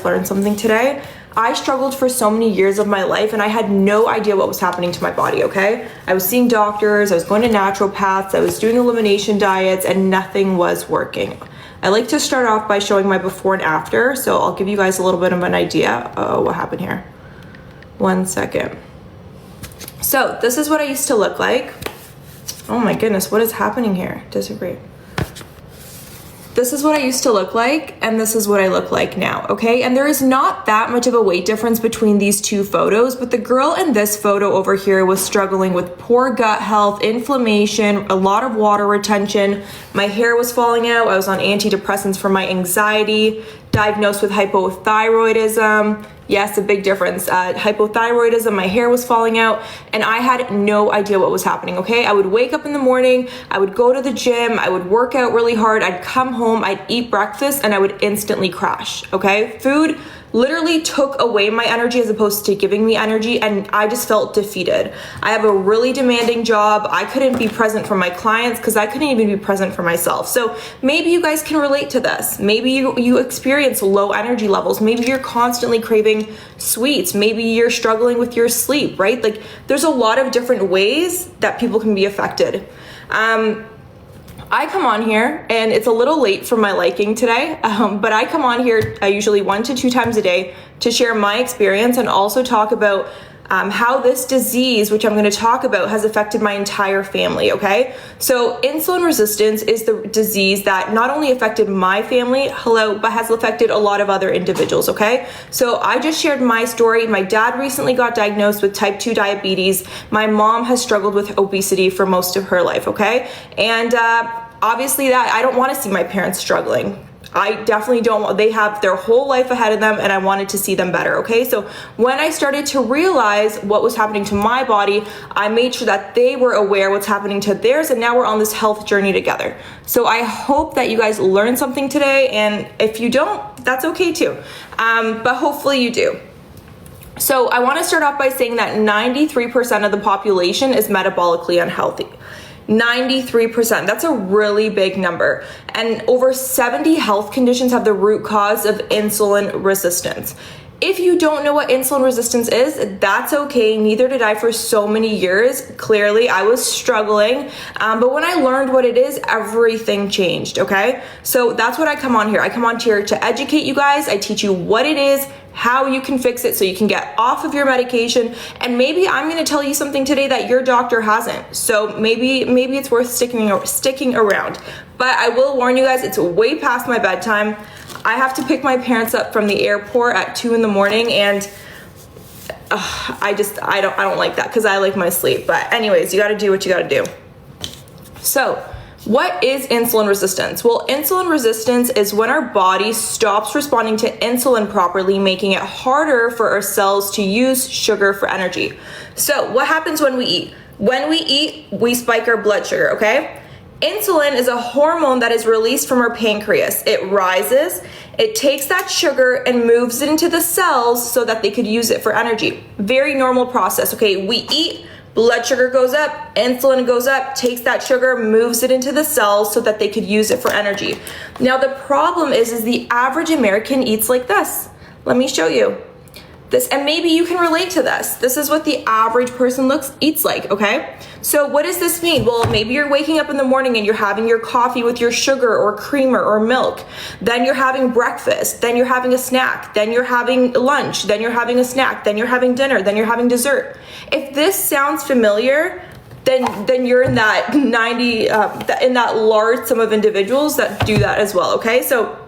learn something today. I struggled for so many years of my life and I had no idea what was happening to my body, okay? I was seeing doctors, I was going to naturopaths, I was doing elimination diets, and nothing was working. I like to start off by showing my before and after, so I'll give you guys a little bit of an idea. Oh, what happened here? 1 second. So this is what I used to look like. Oh my goodness, what is happening here? Disagree. This is what I used to look like, and this is what I look like now, okay? And there is not that much of a weight difference between these two photos, but the girl in this photo over here was struggling with poor gut health, inflammation, a lot of water retention. My hair was falling out. I was on antidepressants for my anxiety, diagnosed with hypothyroidism. Yes, a big difference. Hypothyroidism, my hair was falling out, and I had no idea what was happening, okay? I would wake up in the morning, I would go to the gym, I would work out really hard, I'd come home, I'd eat breakfast, and I would instantly crash, okay? Food literally took away my energy as opposed to giving me energy, and I just felt defeated. I have a really demanding job. I couldn't be present for my clients because I couldn't even be present for myself. So maybe you guys can relate to this. Maybe you experience low energy levels. Maybe you're constantly craving sweets. Maybe you're struggling with your sleep, right? Like there's a lot of different ways that people can be affected. I come on here and it's a little late for my liking today, but I come on here usually 1 to 2 times a day to share my experience and also talk about how this disease, which I'm going to talk about, has affected my entire family, okay? So insulin resistance is the disease that not only affected my family, but has affected a lot of other individuals, okay? So I just shared my story. My dad recently got diagnosed with type 2 diabetes. My mom has struggled with obesity for most of her life, okay? And obviously that I don't want to see my parents struggling. I definitely don't want, they have their whole life ahead of them and I wanted to see them better, okay? So when I started to realize what was happening to my body, I made sure that they were aware what's happening to theirs, and now we're on this health journey together. So I hope that you guys learned something today, and if you don't, that's okay too. But hopefully you do. So I want to start off by saying that 93% of the population is metabolically unhealthy. 93%, that's a really big number. And over 70 health conditions have the root cause of insulin resistance. If you don't know what insulin resistance is, that's okay. Neither did I for so many years. Clearly, I was struggling. But when I learned what it is, everything changed, okay? So that's what I come on here. I come on here to educate you guys. I teach you what it is, how you can fix it so you can get off of your medication. And maybe I'm going to tell you something today that your doctor hasn't. So maybe it's worth sticking around. But I will warn you guys, it's way past my bedtime. I have to pick my parents up from the airport at 2 in the morning, and I don't like that because I like my sleep. But anyways, you got to do what you got to do. So what is insulin resistance? Well, insulin resistance is when our body stops responding to insulin properly, making it harder for our cells to use sugar for energy. So what happens when we eat? When we eat, we spike our blood sugar, okay? Insulin is a hormone that is released from our pancreas. It rises, it takes that sugar and moves it into the cells so that they could use it for energy. Very normal process, okay? We eat, blood sugar goes up, insulin goes up, takes that sugar, moves it into the cells so that they could use it for energy. Now the problem is the average American eats like this. Let me show you this, and maybe you can relate to this. This is what the average person eats like, okay? So what does this mean? Well, maybe you're waking up in the morning and you're having your coffee with your sugar or creamer or milk. Then you're having breakfast. Then you're having a snack. Then you're having lunch. Then you're having a snack. Then you're having dinner. Then you're having dessert. If this sounds familiar, then you're in that in that large sum of individuals that do that as well, okay? So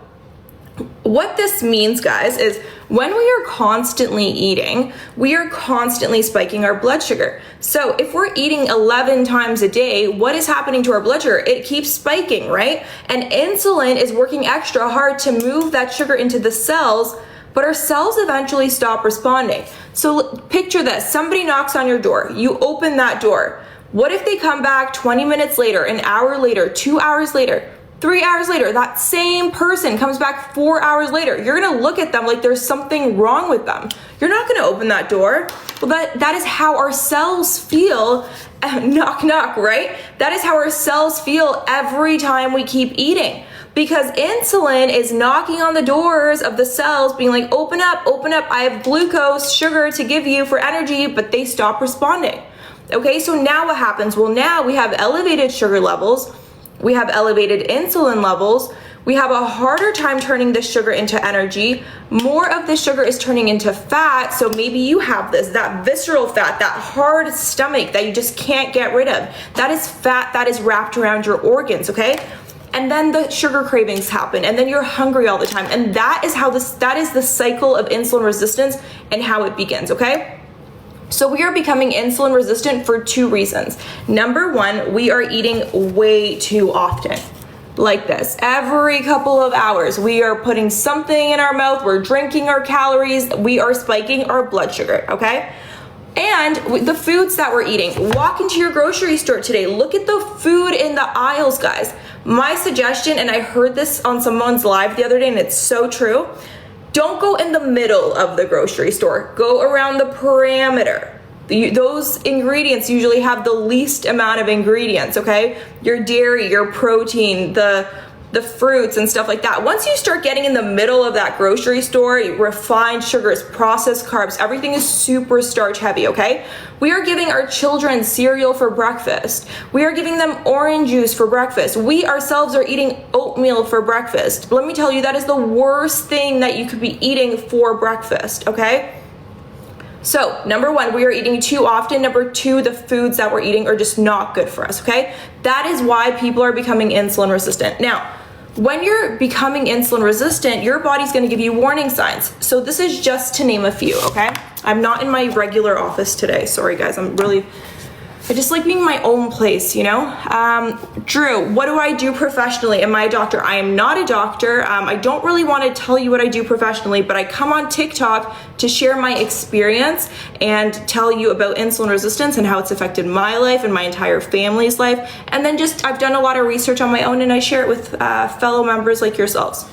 what this means, guys, is when we are constantly eating, we are constantly spiking our blood sugar. So if we're eating 11 times a day, what is happening to our blood sugar? It keeps spiking, right? And insulin is working extra hard to move that sugar into the cells, but our cells eventually stop responding. So picture this, somebody knocks on your door, you open that door. What if they come back 20 minutes later, an hour later, 2 hours later? 3 hours later, that same person comes back 4 hours later. You're gonna look at them like there's something wrong with them. You're not gonna open that door. Well, that is how our cells feel, knock, knock, right? That is how our cells feel every time we keep eating. Because insulin is knocking on the doors of the cells being like, open up, I have glucose, sugar to give you for energy, but they stop responding. Okay, so now what happens? Well, now we have elevated sugar levels, we have elevated insulin levels, we have a harder time turning the sugar into energy. More of the sugar is turning into fat. So maybe you have this, that visceral fat, that hard stomach that you just can't get rid of. That is fat that is wrapped around your organs, okay? And then the sugar cravings happen, and then you're hungry all the time. And that is the cycle of insulin resistance and how it begins, okay? So we are becoming insulin resistant for 2 reasons. Number 1, we are eating way too often. Like this, every couple of hours, we are putting something in our mouth, we're drinking our calories, we are spiking our blood sugar, okay? And the foods that we're eating. Walk into your grocery store today, look at the food in the aisles, guys. My suggestion, and I heard this on someone's live the other day, and it's so true, don't go in the middle of the grocery store, go around the perimeter. Those ingredients usually have the least amount of ingredients, okay? Your dairy, your protein, the fruits and stuff like that. Once you start getting in the middle of that grocery store, refined sugars, processed carbs, everything is super starch heavy, okay? We are giving our children cereal for breakfast. We are giving them orange juice for breakfast. We ourselves are eating oatmeal for breakfast. Let me tell you, that is the worst thing that you could be eating for breakfast, okay? So, number 1, we are eating too often. Number 2, the foods that we're eating are just not good for us, okay? That is why people are becoming insulin resistant. Now, when you're becoming insulin resistant, your body's gonna give you warning signs. So this is just to name a few, okay? I'm not in my regular office today. Sorry guys, I just like being in my own place, you know? Drew, what do I do professionally? Am I a doctor? I am not a doctor. I don't really want to tell you what I do professionally, but I come on TikTok to share my experience and tell you about insulin resistance and how it's affected my life and my entire family's life. And then I've done a lot of research on my own, and I share it with fellow members like yourselves.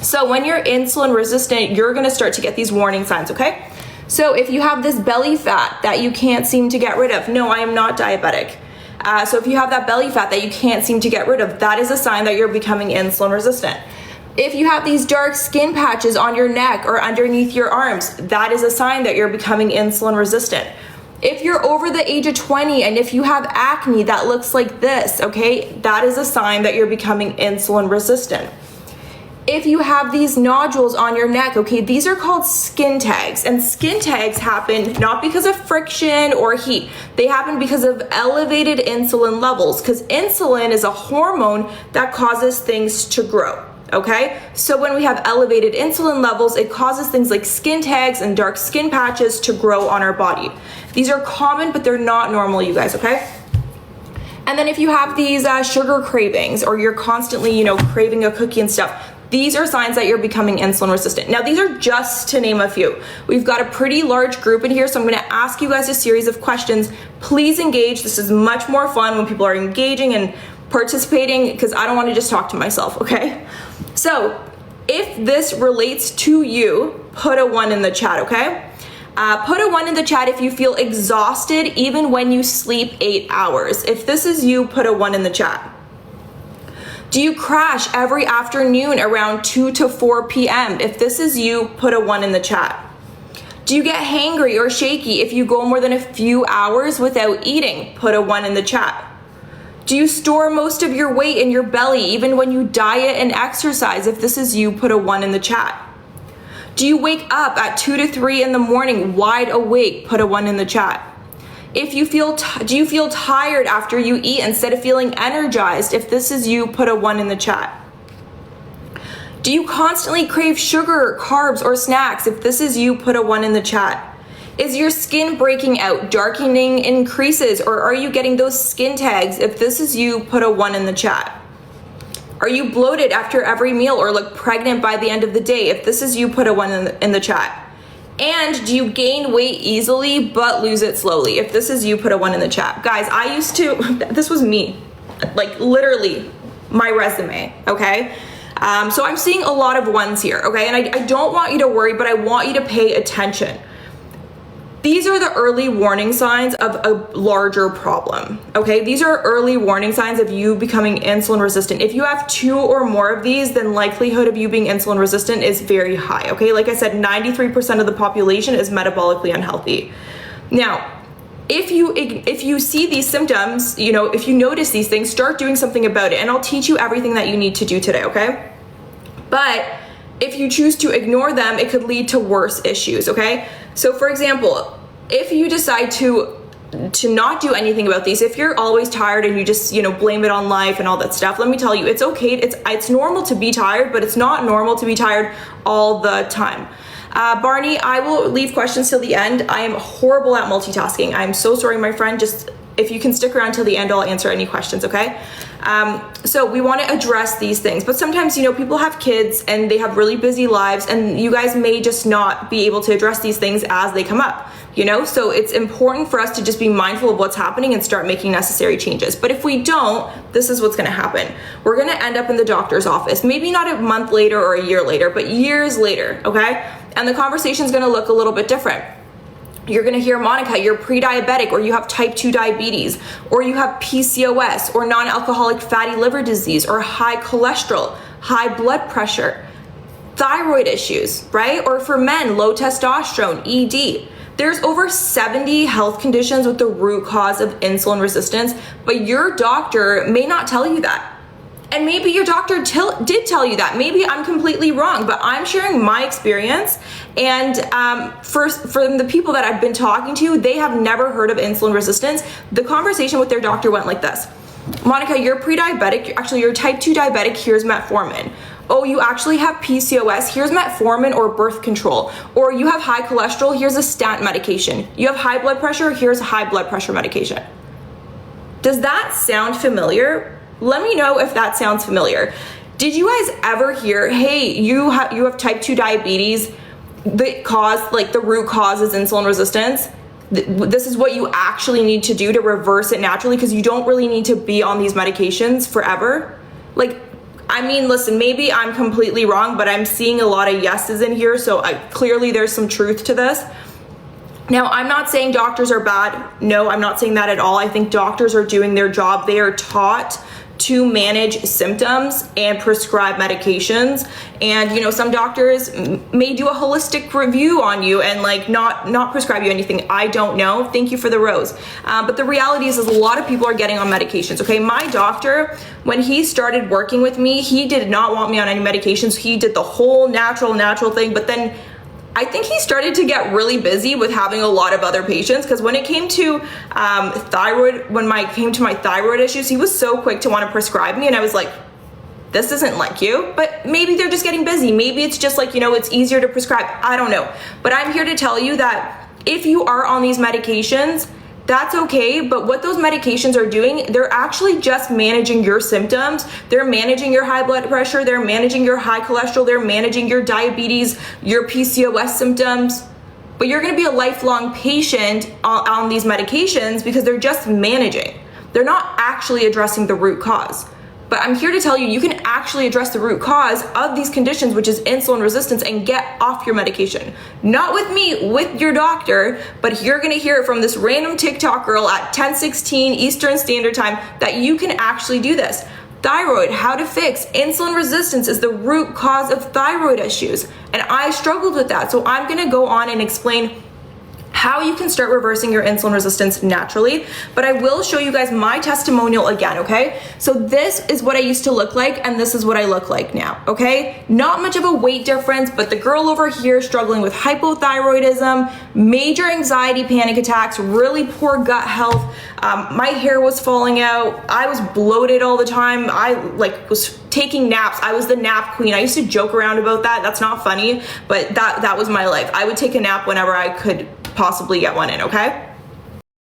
So when you're insulin resistant, you're gonna start to get these warning signs, okay? So if you have this belly fat that you can't seem to get rid of, no, I am not diabetic. So if you have that belly fat that you can't seem to get rid of, that is a sign that you're becoming insulin resistant. If you have these dark skin patches on your neck or underneath your arms, that is a sign that you're becoming insulin resistant. If you're over the age of 20 and if you have acne that looks like this, okay, that is a sign that you're becoming insulin resistant. If you have these nodules on your neck, okay, these are called skin tags, and skin tags happen not because of friction or heat. They happen because of elevated insulin levels, because insulin is a hormone that causes things to grow, okay? So when we have elevated insulin levels, it causes things like skin tags and dark skin patches to grow on our body. These are common, but they're not normal, you guys, okay? And then if you have these sugar cravings, or you're constantly, craving a cookie and stuff, these are signs that you're becoming insulin resistant. Now, these are just to name a few. We've got a pretty large group in here, so I'm gonna ask you guys a series of questions. Please engage. This is much more fun when people are engaging and participating, because I don't wanna just talk to myself, okay? So, if this relates to you, put a 1 in the chat, okay? Put a 1 in the chat if you feel exhausted even when you sleep 8 hours. If this is you, put a 1 in the chat. Do you crash every afternoon around 2 to 4 p.m.? If this is you, put a 1 in the chat. Do you get hangry or shaky if you go more than a few hours without eating? Put a 1 in the chat. Do you store most of your weight in your belly even when you diet and exercise? If this is you, put a 1 in the chat. Do you wake up at 2 to 3 in the morning wide awake? Put a 1 in the chat. If you do you feel tired after you eat instead of feeling energized? If this is you, put a 1 in the chat. Do you constantly crave sugar, carbs, or snacks? If this is you, put a 1 in the chat. Is your skin breaking out, darkening increases, or are you getting those skin tags? If this is you, put a 1 in the chat. Are you bloated after every meal or look pregnant by the end of the day? If this is you, put a 1 in the chat. And do you gain weight easily but lose it slowly? If this is you, put a 1 in the chat. Guys, I used to, this was me, like literally my resume, okay? So I'm seeing a lot of 1s here, okay? And I don't want you to worry, but I want you to pay attention. these are the early warning signs of a larger problem, okay? These are early warning signs of you becoming insulin resistant. If you have 2 or more of these, then likelihood of you being insulin resistant is very high, okay? Like I said, 93% of the population is metabolically unhealthy. Now, if you see these symptoms, you know, if you notice these things, start doing something about it, and I'll teach you everything that you need to do today, okay? But if you choose to ignore them, it could lead to worse issues, okay? So for example, if you decide to not do anything about these, if you're always tired and you just, you know, blame it on life and all that stuff, let me tell you, it's okay. It's normal to be tired, but it's not normal to be tired all the time. Barney, I will leave questions till the end. I am horrible at multitasking. I'm so sorry, my friend. Just if you can stick around till the end, I'll answer any questions, okay? So we want to address these things, but sometimes, you know, people have kids and they have really busy lives, and you guys may just not be able to address these things as they come up, you know? So it's important for us to just be mindful of what's happening and start making necessary changes. But if we don't, this is what's going to happen. We're going to end up in the doctor's office, maybe not a month later or a year later, but years later, okay? And the conversation is going to look a little bit different. You're gonna hear, Monica, you're pre-diabetic, or you have type 2 diabetes, or you have PCOS, or non-alcoholic fatty liver disease, or high cholesterol, high blood pressure, thyroid issues, right? Or for men, low testosterone, ED. There's over 70 health conditions with the root cause of insulin resistance, but your doctor may not tell you that. And maybe your doctor did tell you that. Maybe I'm completely wrong, but I'm sharing my experience. And for the people that I've been talking to, they have never heard of insulin resistance. The conversation with their doctor went like this. Monica, you're pre-diabetic. Actually, you're type 2 diabetic. Here's metformin. Oh, you actually have PCOS. Here's metformin or birth control. Or you have high cholesterol. Here's a statin medication. You have high blood pressure. Here's a high blood pressure medication. Does that sound familiar? Let me know if that sounds familiar. Did you guys ever hear, hey, you have type 2 diabetes, the root cause is insulin resistance? This is what you actually need to do to reverse it naturally, because you don't really need to be on these medications forever. Like, I mean, listen, maybe I'm completely wrong, but I'm seeing a lot of yeses in here, so clearly there's some truth to this. Now, I'm not saying doctors are bad. No, I'm not saying that at all. I think doctors are doing their job. They are taught to manage symptoms and prescribe medications. And, you know, some doctors may do a holistic review on you and like not prescribe you anything. I don't know. Thank you for the rose. But the reality is a lot of people are getting on medications. Okay. My doctor, when he started working with me, he did not want me on any medications. He did the whole natural thing. But then I think he started to get really busy with having a lot of other patients, because when it came to thyroid, when I came to my thyroid issues, he was so quick to want to prescribe me, and I was like, this isn't like you. But maybe they're just getting busy. Maybe it's just like, you know, it's easier to prescribe. I don't know. But I'm here to tell you that if you are on these medications, that's okay, but what those medications are doing, they're actually just managing your symptoms. They're managing your high blood pressure, they're managing your high cholesterol, they're managing your diabetes, your PCOS symptoms. But you're gonna be a lifelong patient on these medications because they're just managing. They're not actually addressing the root cause. But I'm here to tell you, you can actually address the root cause of these conditions, which is insulin resistance, and get off your medication. Not with me, with your doctor, but you're gonna hear it from this random TikTok girl at 10:16 Eastern Standard Time that you can actually do this. Thyroid, how to fix. Insulin resistance is the root cause of thyroid issues. And I struggled with that. So I'm gonna go on and explain how you can start reversing your insulin resistance naturally, but I will show you guys my testimonial again, okay? So this is what I used to look like, and this is what I look like now, okay? Not much of a weight difference, but the girl over here struggling with hypothyroidism, major anxiety, panic attacks, really poor gut health. My hair was falling out. I was bloated all the time. I was taking naps. I was the nap queen. I used to joke around about that. That's not funny, but that was my life. I would take a nap whenever I could possibly get one in, okay?